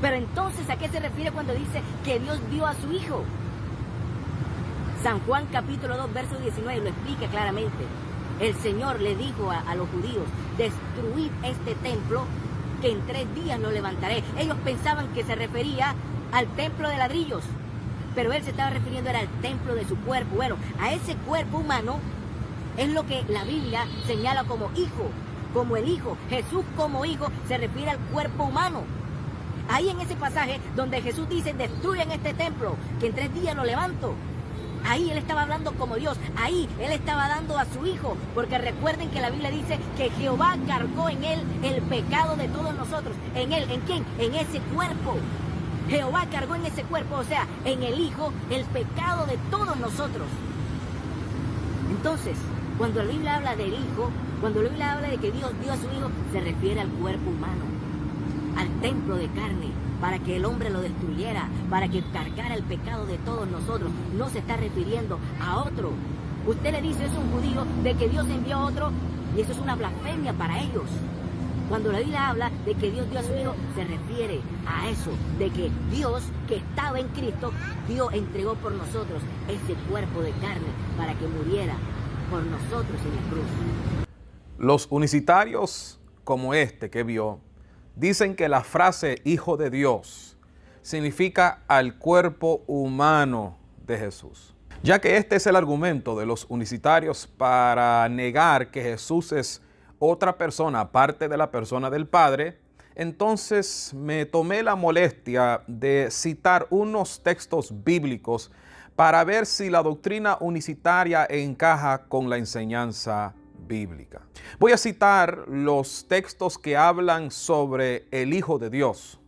Pero entonces, ¿a qué se refiere cuando dice que Dios dio a su Hijo? San Juan capítulo 2, verso 19 lo explica claramente. El Señor le dijo a los judíos: destruid este templo, que en 3 días lo levantaré. Ellos pensaban que se refería al templo de ladrillos, pero Él se estaba refiriendo era al templo de su cuerpo. Bueno, a ese cuerpo humano es lo que la Biblia señala como hijo, como el Hijo. Jesús como Hijo se refiere al cuerpo humano. Ahí en ese pasaje donde Jesús dice: destruyan este templo, que en 3 días lo levanto. Ahí Él estaba hablando como Dios. Ahí Él estaba dando a su Hijo. Porque recuerden que la Biblia dice que Jehová cargó en Él el pecado de todos nosotros. ¿En Él? ¿En quién? En ese cuerpo. Jehová cargó en ese cuerpo, o sea, en el Hijo, el pecado de todos nosotros. Entonces, cuando la Biblia habla del Hijo, cuando la Biblia habla de que Dios dio a su Hijo, se refiere al cuerpo humano, al templo de carne, para que el hombre lo destruyera, para que cargara el pecado de todos nosotros. No se está refiriendo a otro. Usted le dice eso a un judío de que Dios envió a otro, y eso es una blasfemia para ellos. Cuando la Biblia habla de que Dios dio a su Hijo, se refiere a eso, de que Dios, que estaba en Cristo, Dios entregó por nosotros ese cuerpo de carne para que muriera por nosotros en la cruz. Los unicitarios como este que vio, dicen que la frase Hijo de Dios significa al cuerpo humano de Jesús, ya que este es el argumento de los unicitarios para negar que Jesús es otra persona aparte de la persona del Padre. Entonces me tomé la molestia de citar unos textos bíblicos para ver si la doctrina unicitaria encaja con la enseñanza bíblica. Voy a citar los textos que hablan sobre el Hijo de Dios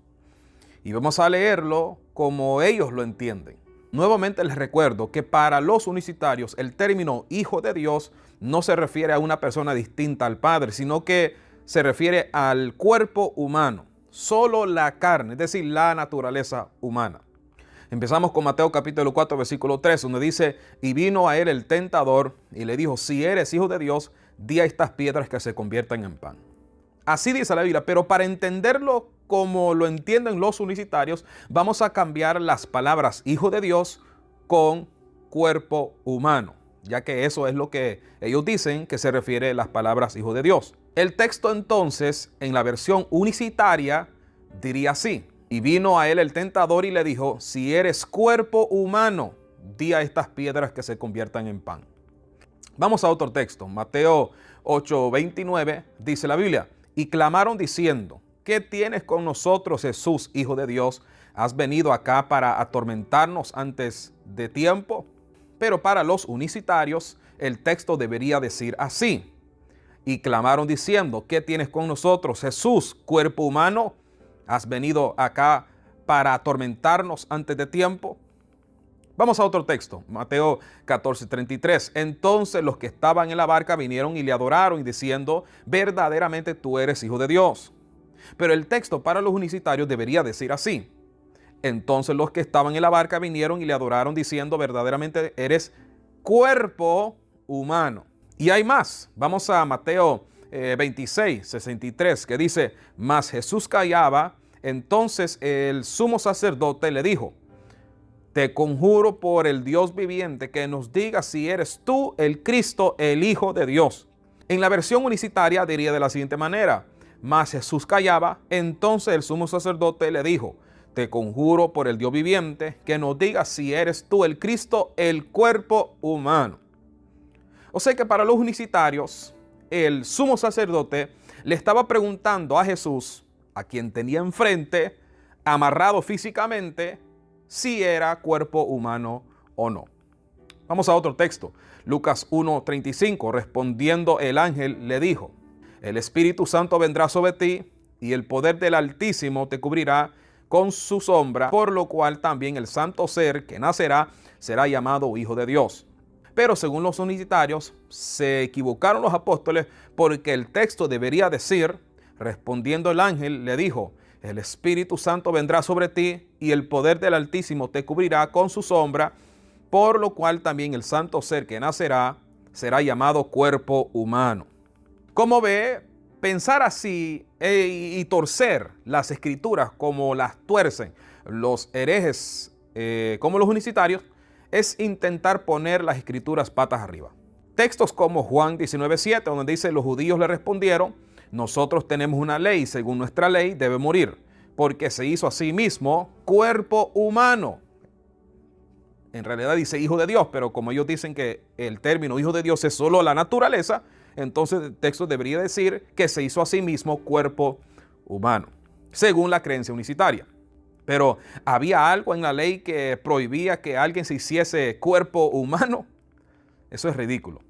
y vamos a leerlo como ellos lo entienden. Nuevamente les recuerdo que para los unicitarios el término Hijo de Dios no se refiere a una persona distinta al Padre, sino que se refiere al cuerpo humano, solo la carne, es decir, la naturaleza humana. Empezamos con Mateo capítulo 4, versículo 3, donde dice: y vino a él el tentador y le dijo: si eres Hijo de Dios, di a estas piedras que se conviertan en pan. Así dice la Biblia, pero para entenderlo como lo entienden los unicitarios, vamos a cambiar las palabras Hijo de Dios con cuerpo humano, ya que eso es lo que ellos dicen que se refiere a las palabras Hijo de Dios. El texto entonces, en la versión unicitaria, diría así: y vino a él el tentador y le dijo: si eres cuerpo humano, di a estas piedras que se conviertan en pan. Vamos a otro texto, Mateo 8:29, dice la Biblia: y clamaron diciendo: ¿qué tienes con nosotros, Jesús, Hijo de Dios? ¿Has venido acá para atormentarnos antes de tiempo? Pero para los unicitarios el texto debería decir así: y clamaron diciendo: ¿qué tienes con nosotros, Jesús, cuerpo humano? ¿Has venido acá para atormentarnos antes de tiempo? Vamos a otro texto, Mateo 14:33. Entonces los que estaban en la barca vinieron y le adoraron, diciendo: verdaderamente tú eres Hijo de Dios. Pero el texto para los unicitarios debería decir así: entonces los que estaban en la barca vinieron y le adoraron, diciendo: verdaderamente eres cuerpo humano. Y hay más. Vamos a Mateo 26:63, que dice: mas Jesús callaba. Entonces el sumo sacerdote le dijo: te conjuro por el Dios viviente que nos digas si eres tú el Cristo, el Hijo de Dios. En la versión unicitaria diría de la siguiente manera: mas Jesús callaba. Entonces el sumo sacerdote le dijo: te conjuro por el Dios viviente que nos digas si eres tú el Cristo, el cuerpo humano. O sea que para los unicitarios, el sumo sacerdote le estaba preguntando a Jesús, a quien tenía enfrente, amarrado físicamente, si era cuerpo humano o no. Vamos a otro texto, Lucas 1:35. Respondiendo el ángel le dijo: el Espíritu Santo vendrá sobre ti y el poder del Altísimo te cubrirá con su sombra, por lo cual también el santo ser que nacerá será llamado Hijo de Dios. Pero según los unicitarios, se equivocaron los apóstoles, porque el texto debería decir: respondiendo el ángel le dijo: el Espíritu Santo vendrá sobre ti y el poder del Altísimo te cubrirá con su sombra, por lo cual también el santo ser que nacerá será llamado cuerpo humano. Como ve, pensar así y torcer las escrituras como las tuercen los herejes, como los unicitarios, es intentar poner las escrituras patas arriba. Textos como Juan 19:7, donde dice: los judíos le respondieron, nosotros tenemos una ley, según nuestra ley debe morir, porque se hizo a sí mismo cuerpo humano. En realidad dice hijo de Dios, pero como ellos dicen que el término hijo de Dios es solo la naturaleza, entonces el texto debería decir que se hizo a sí mismo cuerpo humano, según la creencia unicitaria. Pero ¿había algo en la ley que prohibía que alguien se hiciese cuerpo humano? Eso es ridículo.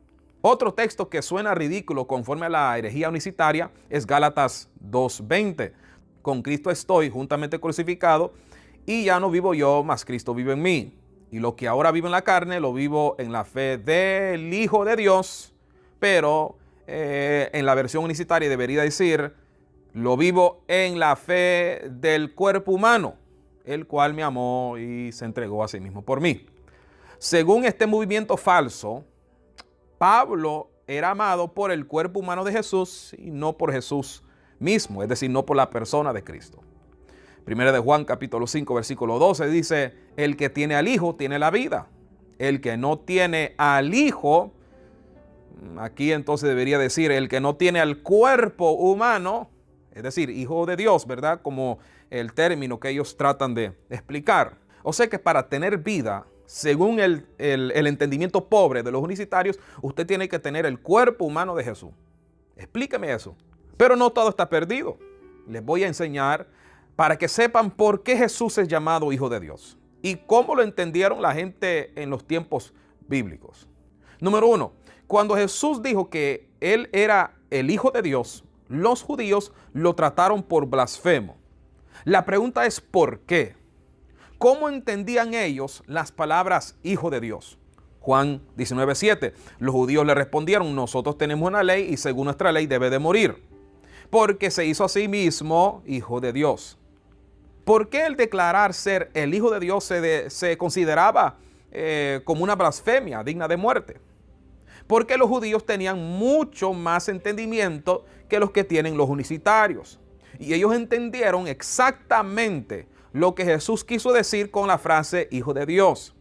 Otro texto que suena ridículo conforme a la herejía unicitaria es Gálatas 2:20. Con Cristo estoy juntamente crucificado y ya no vivo yo, mas Cristo vive en mí. Y lo que ahora vivo en la carne, lo vivo en la fe del Hijo de Dios. Pero en la versión unicitaria debería decir, lo vivo en la fe del cuerpo humano, el cual me amó y se entregó a sí mismo por mí. Según este movimiento falso, Pablo era amado por el cuerpo humano de Jesús y no por Jesús mismo, es decir, no por la persona de Cristo. Primera de Juan capítulo 5 versículo 12 dice: el que tiene al Hijo tiene la vida. El que no tiene al Hijo, aquí entonces debería decir el que no tiene al cuerpo humano, es decir, Hijo de Dios, ¿verdad? Como el término que ellos tratan de explicar. O sea que para tener vida, según el entendimiento pobre de los unicitarios, usted tiene que tener el cuerpo humano de Jesús. Explíqueme eso. Pero no todo está perdido. Les voy a enseñar para que sepan por qué Jesús es llamado Hijo de Dios y cómo lo entendieron la gente en los tiempos bíblicos. Número 1, cuando Jesús dijo que Él era el Hijo de Dios, los judíos lo trataron por blasfemo. La pregunta es ¿por qué? ¿Cómo entendían ellos las palabras Hijo de Dios? Juan 19:7, los judíos le respondieron, nosotros tenemos una ley y según nuestra ley debe de morir, porque se hizo a sí mismo Hijo de Dios. ¿Por qué el declarar ser el Hijo de Dios se consideraba como una blasfemia digna de muerte? Porque los judíos tenían mucho más entendimiento que los que tienen los unicitarios. Y ellos entendieron exactamente lo que Jesús quiso decir con la frase Hijo de Dios.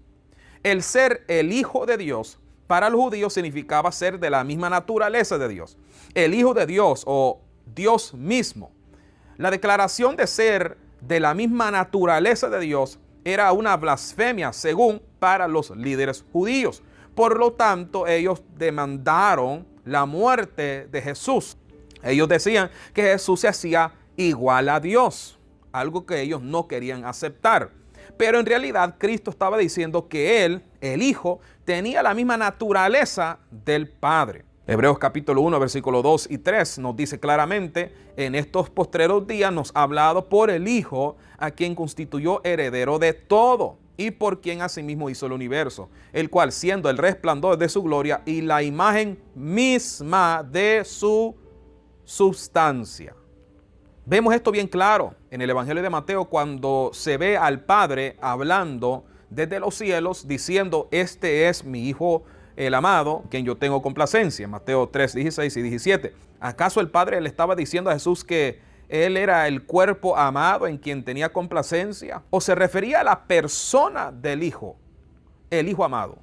El ser el Hijo de Dios para los judíos significaba ser de la misma naturaleza de Dios. El Hijo de Dios o Dios mismo. La declaración de ser de la misma naturaleza de Dios era una blasfemia según para los líderes judíos. Por lo tanto, ellos demandaron la muerte de Jesús. Ellos decían que Jesús se hacía igual a Dios, algo que ellos no querían aceptar. Pero en realidad Cristo estaba diciendo que Él, el Hijo, tenía la misma naturaleza del Padre. Hebreos capítulo 1, versículo 2 y 3 nos dice claramente, en estos postreros días nos ha hablado por el Hijo, a quien constituyó heredero de todo y por quien asimismo hizo el universo, el cual siendo el resplandor de su gloria y la imagen misma de su substancia. Vemos esto bien claro en el Evangelio de Mateo cuando se ve al Padre hablando desde los cielos diciendo, este es mi Hijo el amado, quien yo tengo complacencia. Mateo 3, 16 y 17. ¿Acaso el Padre le estaba diciendo a Jesús que Él era el cuerpo amado en quien tenía complacencia? ¿O se refería a la persona del Hijo, el Hijo amado?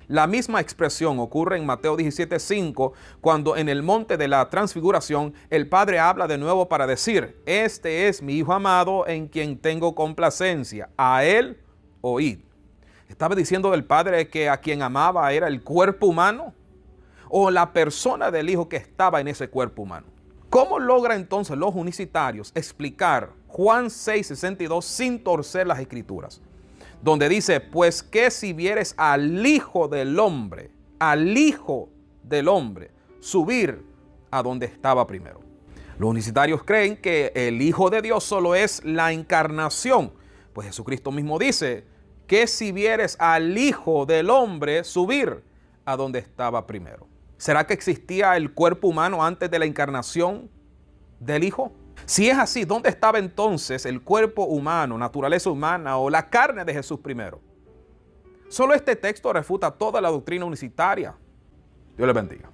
La misma expresión ocurre en Mateo 17, 5, cuando en el monte de la transfiguración el Padre habla de nuevo para decir, este es mi Hijo amado en quien tengo complacencia, a Él oíd. ¿Estaba diciendo el Padre que a quien amaba era el cuerpo humano? ¿O la persona del Hijo que estaba en ese cuerpo humano? ¿Cómo logra entonces los unicitarios explicar Juan 6:62 sin torcer las escrituras? Donde dice, pues que si vieres al Hijo del Hombre, subir a donde estaba primero. Los unicitarios creen que el Hijo de Dios solo es la encarnación. Pues Jesucristo mismo dice, que si vieres al Hijo del Hombre subir a donde estaba primero. ¿Será que existía el cuerpo humano antes de la encarnación del Hijo? Si es así, ¿dónde estaba entonces el cuerpo humano, naturaleza humana o la carne de Jesús primero? Solo este texto refuta toda la doctrina unicitaria. Dios les bendiga.